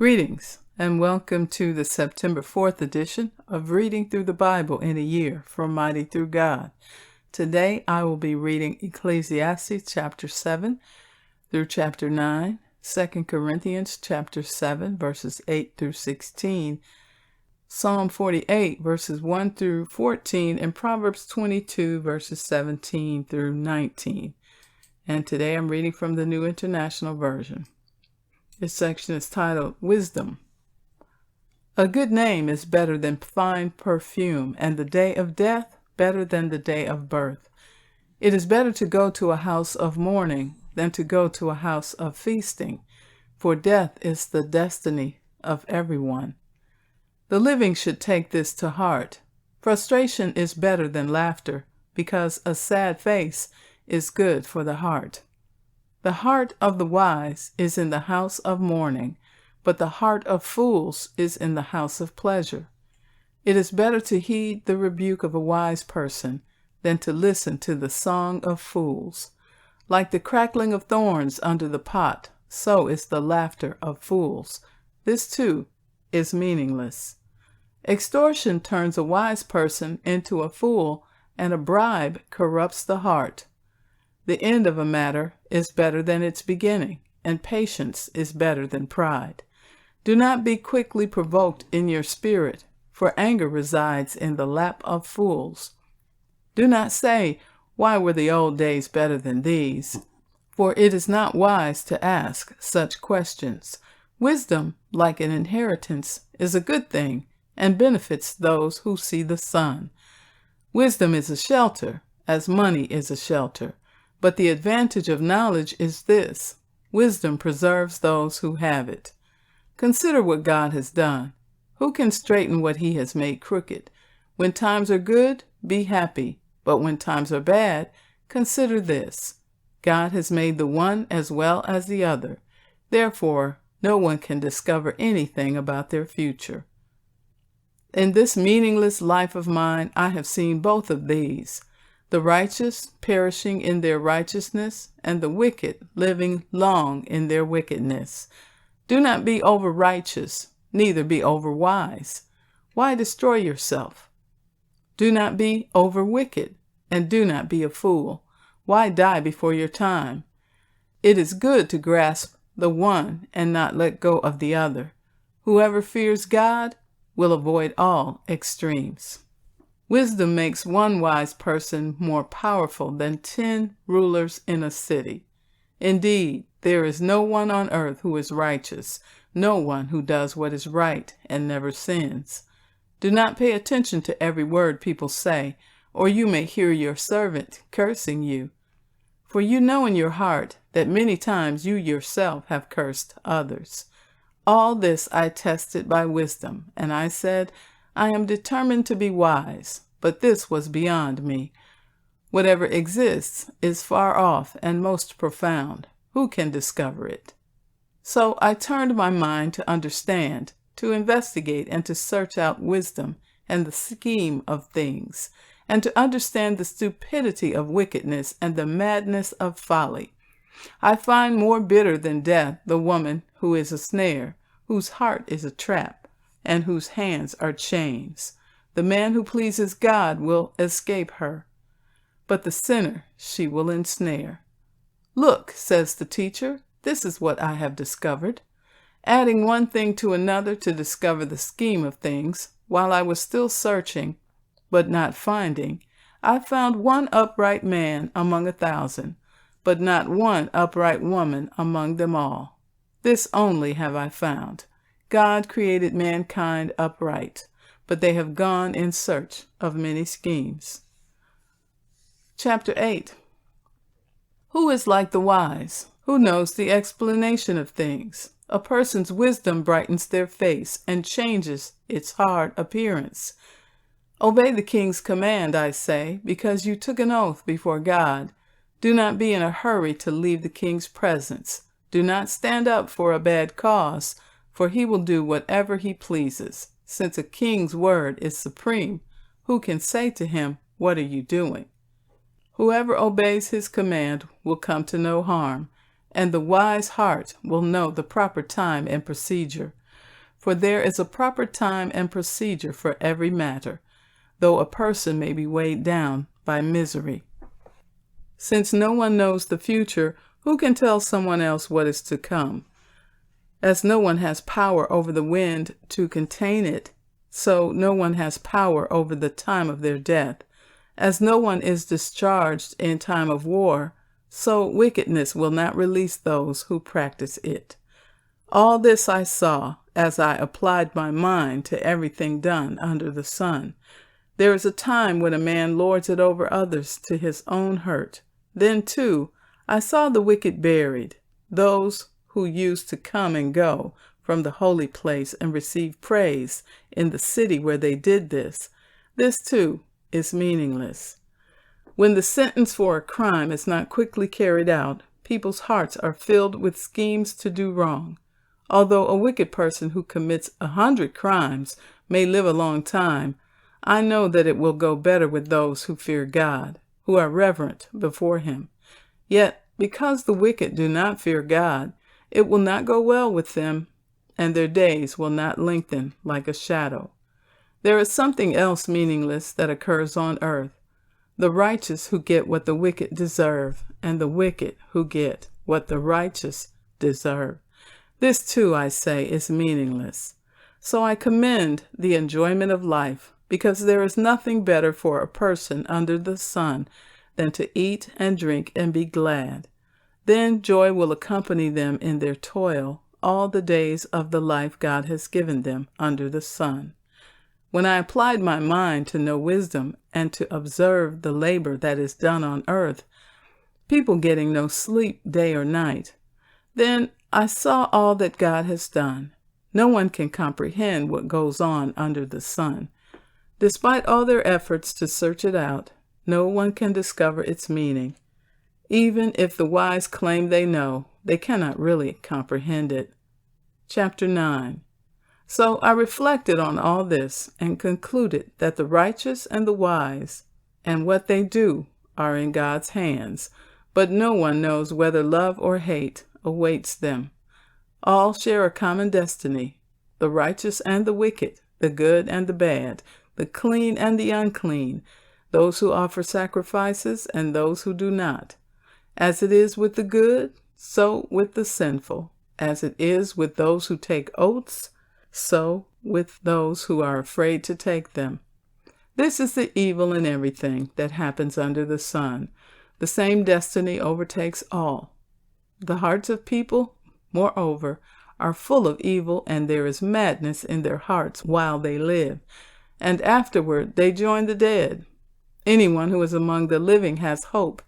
Greetings and welcome to the September 4th edition of Reading Through the Bible in a Year from Mighty Through God. Today I will be reading Ecclesiastes chapter 7 through chapter 9, 2 Corinthians chapter 7 verses 8 through 16, Psalm 48 verses 1 through 14, and Proverbs 22 verses 17 through 19. And today I'm reading from the New International Version. This section is titled Wisdom. A good name is better than fine perfume, and the day of death better than the day of birth. It is better to go to a house of mourning than to go to a house of feasting, for death is the destiny of everyone. The living should take this to heart. Frustration is better than laughter, because a sad face is good for the heart. The heart of the wise is in the house of mourning, but the heart of fools is in the house of pleasure. It is better to heed the rebuke of a wise person than to listen to the song of fools. Like the crackling of thorns under the pot, so is the laughter of fools. This too is meaningless. Extortion turns a wise person into a fool, and a bribe corrupts the heart. The end of a matter is better than its beginning, and patience is better than pride. Do not be quickly provoked in your spirit, for anger resides in the lap of fools. Do not say, "Why were the old days better than these?" For it is not wise to ask such questions. Wisdom, like an inheritance, is a good thing, and benefits those who see the sun. Wisdom is a shelter, as money is a shelter. But the advantage of knowledge is this: wisdom preserves those who have it. Consider what God has done. Who can straighten what he has made crooked? When times are good, be happy. But when times are bad, consider this: God has made the one as well as the other. Therefore, no one can discover anything about their future. In this meaningless life of mine, I have seen both of these: the righteous perishing in their righteousness, and the wicked living long in their wickedness. Do not be over righteous, neither be over wise. Why destroy yourself? Do not be over wicked, and do not be a fool. Why die before your time? It is good to grasp the one and not let go of the other. Whoever fears God will avoid all extremes. Wisdom makes one wise person more powerful than 10 rulers in a city. Indeed, there is no one on earth who is righteous, no one who does what is right and never sins. Do not pay attention to every word people say, or you may hear your servant cursing you. For you know in your heart that many times you yourself have cursed others. All this I tested by wisdom, and I said, I am determined to be wise, but this was beyond me. Whatever exists is far off and most profound. Who can discover it? So I turned my mind to understand, to investigate, and to search out wisdom and the scheme of things, and to understand the stupidity of wickedness and the madness of folly. I find more bitter than death the woman who is a snare, whose heart is a trap, and whose hands are chains. The man who pleases God will escape her, but the sinner she will ensnare. Look, says the teacher, this is what I have discovered. Adding one thing to another to discover the scheme of things, while I was still searching, but not finding, I found one upright man among 1,000, but not one upright woman among them all. This only have I found: God created mankind upright, but they have gone in search of many schemes. Chapter 8. Who is like the wise? Who knows the explanation of things? A person's wisdom brightens their face and changes its hard appearance. Obey the king's command, I say, because you took an oath before God. Do not be in a hurry to leave the king's presence. Do not stand up for a bad cause, for he will do whatever he pleases. Since a king's word is supreme, who can say to him, "What are you doing?" Whoever obeys his command will come to no harm, and the wise heart will know the proper time and procedure. For there is a proper time and procedure for every matter, though a person may be weighed down by misery. Since no one knows the future, who can tell someone else what is to come? As no one has power over the wind to contain it, so no one has power over the time of their death. As no one is discharged in time of war, so wickedness will not release those who practice it. All this I saw as I applied my mind to everything done under the sun. There is a time when a man lords it over others to his own hurt. Then, too, I saw the wicked buried, those who used to come and go from the holy place and receive praise in the city where they did this. This, too, is meaningless. When the sentence for a crime is not quickly carried out, people's hearts are filled with schemes to do wrong. Although a wicked person who commits 100 crimes may live a long time, I know that it will go better with those who fear God, who are reverent before him. Yet, because the wicked do not fear God, it will not go well with them, and their days will not lengthen like a shadow. There is something else meaningless that occurs on earth: the righteous who get what the wicked deserve, and the wicked who get what the righteous deserve. This, too, I say, is meaningless. So I commend the enjoyment of life, because there is nothing better for a person under the sun than to eat and drink and be glad. Then joy will accompany them in their toil all the days of the life God has given them under the sun. When I applied my mind to know wisdom and to observe the labor that is done on earth, people getting no sleep day or night, then I saw all that God has done. No one can comprehend what goes on under the sun. Despite all their efforts to search it out, no one can discover its meaning. Even if the wise claim they know, they cannot really comprehend it. Chapter 9. So I reflected on all this and concluded that the righteous and the wise and what they do are in God's hands, but no one knows whether love or hate awaits them. All share a common destiny: the righteous and the wicked, the good and the bad, the clean and the unclean, those who offer sacrifices and those who do not. As it is with the good, so with the sinful. As it is with those who take oaths, so with those who are afraid to take them. This is the evil in everything that happens under the sun. The same destiny overtakes all. The hearts of people, moreover, are full of evil, and there is madness in their hearts while they live, and afterward they join the dead. Anyone who is among the living has hope.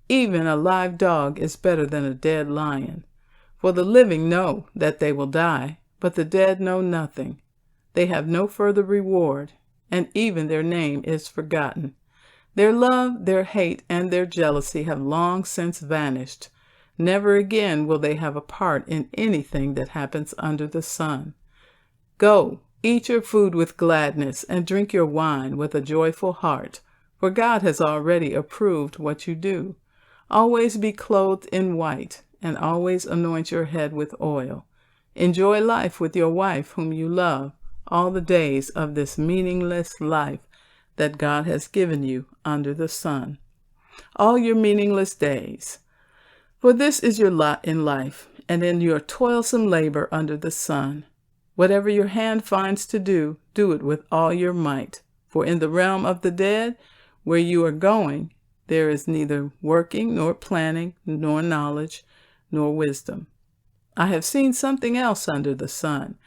Even a live dog is better than a dead lion. For the living know that they will die, but the dead know nothing. They have no further reward, and even their name is forgotten. Their love, their hate, and their jealousy have long since vanished. Never again will they have a part in anything that happens under the sun. Go, eat your food with gladness, and drink your wine with a joyful heart, for God has already approved what you do. Always be clothed in white, and always anoint your head with oil. Enjoy life with your wife whom you love, all the days of this meaningless life that God has given you under the sun. All your meaningless days. For this is your lot in life, and in your toilsome labor under the sun. Whatever your hand finds to do, do it with all your might. For in the realm of the dead, where you are going, there is neither working, nor planning, nor knowledge, nor wisdom. I have seen something else under the sun.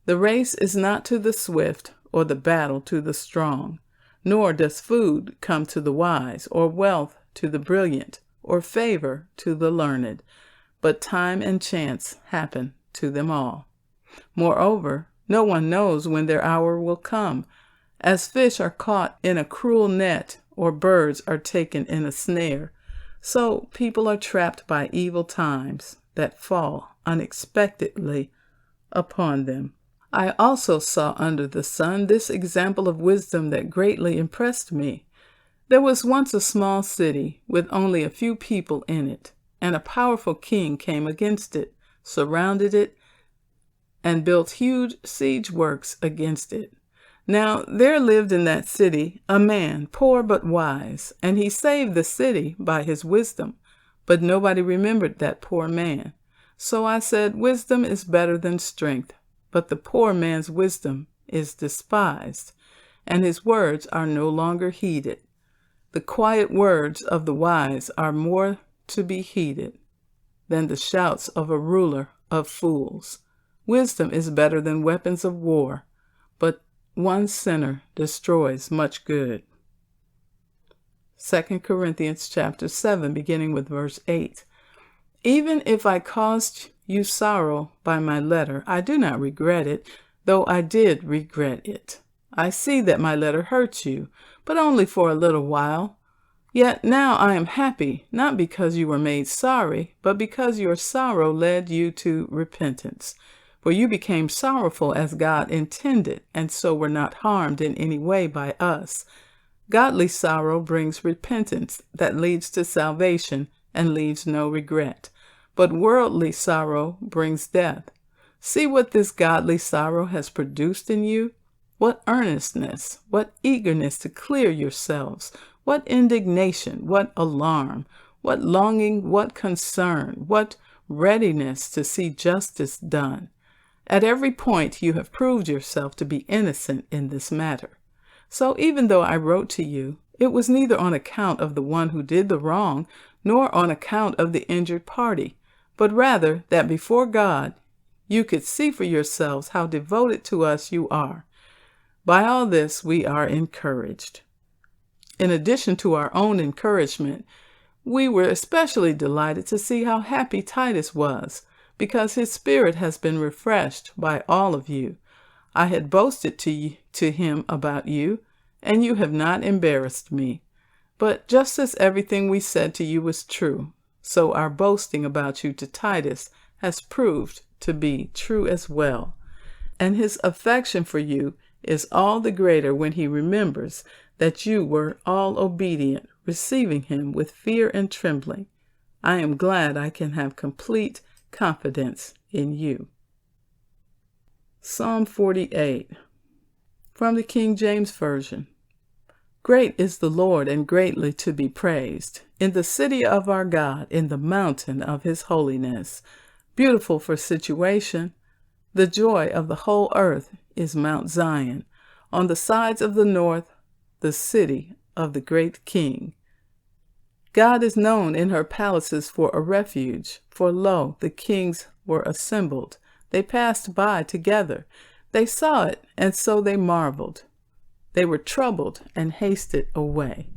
The race is not to the swift, or the battle to the strong, nor does food come to the wise, or wealth to the brilliant, or favor to the learned, but time and chance happen to them all. Moreover, no one knows when their hour will come. As fish are caught in a cruel net, or birds are taken in a snare, so people are trapped by evil times that fall unexpectedly upon them. I also saw under the sun this example of wisdom that greatly impressed me. There was once a small city with only a few people in it, and a powerful king came against it, surrounded it, and built huge siege works against it. Now there lived in that city a man, poor but wise, and he saved the city by his wisdom. But nobody remembered that poor man. So I said, wisdom is better than strength, but the poor man's wisdom is despised, and his words are no longer heeded. The quiet words of the wise are more to be heeded than the shouts of a ruler of fools. Wisdom is better than weapons of war, but one sinner destroys much good. 2 Corinthians chapter 7, beginning with verse 8. Even if I caused you sorrow by my letter, I do not regret it, though I did regret it. I see that my letter hurts you, but only for a little while. Yet now I am happy, not because you were made sorry, but because your sorrow led you to repentance. For you became sorrowful as God intended, and so were not harmed in any way by us. Godly sorrow brings repentance that leads to salvation and leaves no regret. But worldly sorrow brings death. See what this godly sorrow has produced in you? What earnestness, what eagerness to clear yourselves, what indignation, what alarm, what longing, what concern, what readiness to see justice done. At every point you have proved yourself to be innocent in this matter. So even though I wrote to you, it was neither on account of the one who did the wrong, nor on account of the injured party, but rather that before God you could see for yourselves how devoted to us you are. By all this we are encouraged. In addition to our own encouragement, we were especially delighted to see how happy Titus was, because his spirit has been refreshed by all of you. I had boasted to him about you, and you have not embarrassed me. But just as everything we said to you was true, so our boasting about you to Titus has proved to be true as well. And his affection for you is all the greater when he remembers that you were all obedient, receiving him with fear and trembling. I am glad I can have complete confidence in you. Psalm 48, from the King James Version. Great is the Lord and greatly to be praised, in the city of our God, in the mountain of his holiness. Beautiful for situation, the joy of the whole earth is Mount Zion. On the sides of the north, the city of the great King. God is known in her palaces for a refuge, for lo, the kings were assembled. They passed by together. They saw it, and so they marveled. They were troubled and hasted away.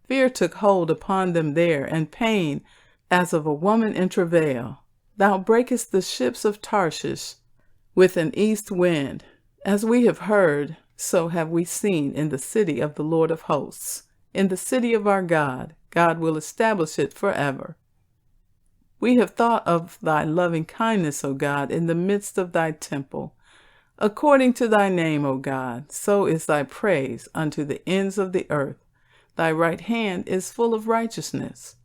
Fear took hold upon them there, and pain as of a woman in travail. Thou breakest the ships of Tarshish with an east wind. As we have heard, so have we seen in the city of the Lord of hosts. In the city of our God, God will establish it forever. We have thought of thy loving kindness, O God, in the midst of thy temple. According to thy name, O God, so is thy praise unto the ends of the earth. Thy right hand is full of righteousness.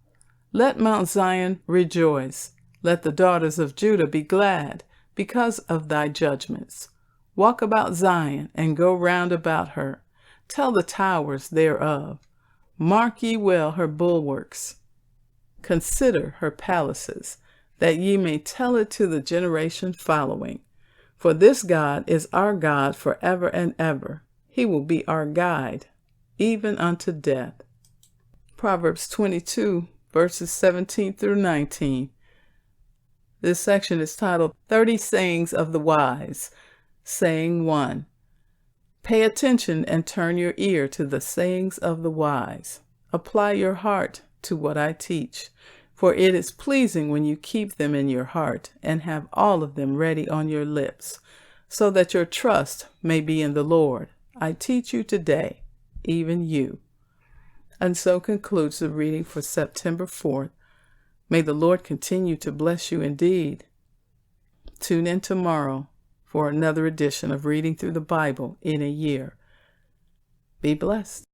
Let Mount Zion rejoice. Let the daughters of Judah be glad because of thy judgments. Walk about Zion and go round about her. Tell the towers thereof. Mark ye well her bulwarks. Consider her palaces, that ye may tell it to the generation following. For this God is our God forever and ever. He will be our guide, even unto death. Proverbs 22, verses 17 through 19. This section is titled 30 Sayings of the Wise. Saying 1. Pay attention and turn your ear to the sayings of the wise. Apply your heart to what I teach, for it is pleasing when you keep them in your heart and have all of them ready on your lips, so that your trust may be in the Lord. I teach you today, even you. And so concludes the reading for September 4th. May the Lord continue to bless you indeed. Tune in tomorrow for another edition of Reading Through the Bible in a Year. Be blessed.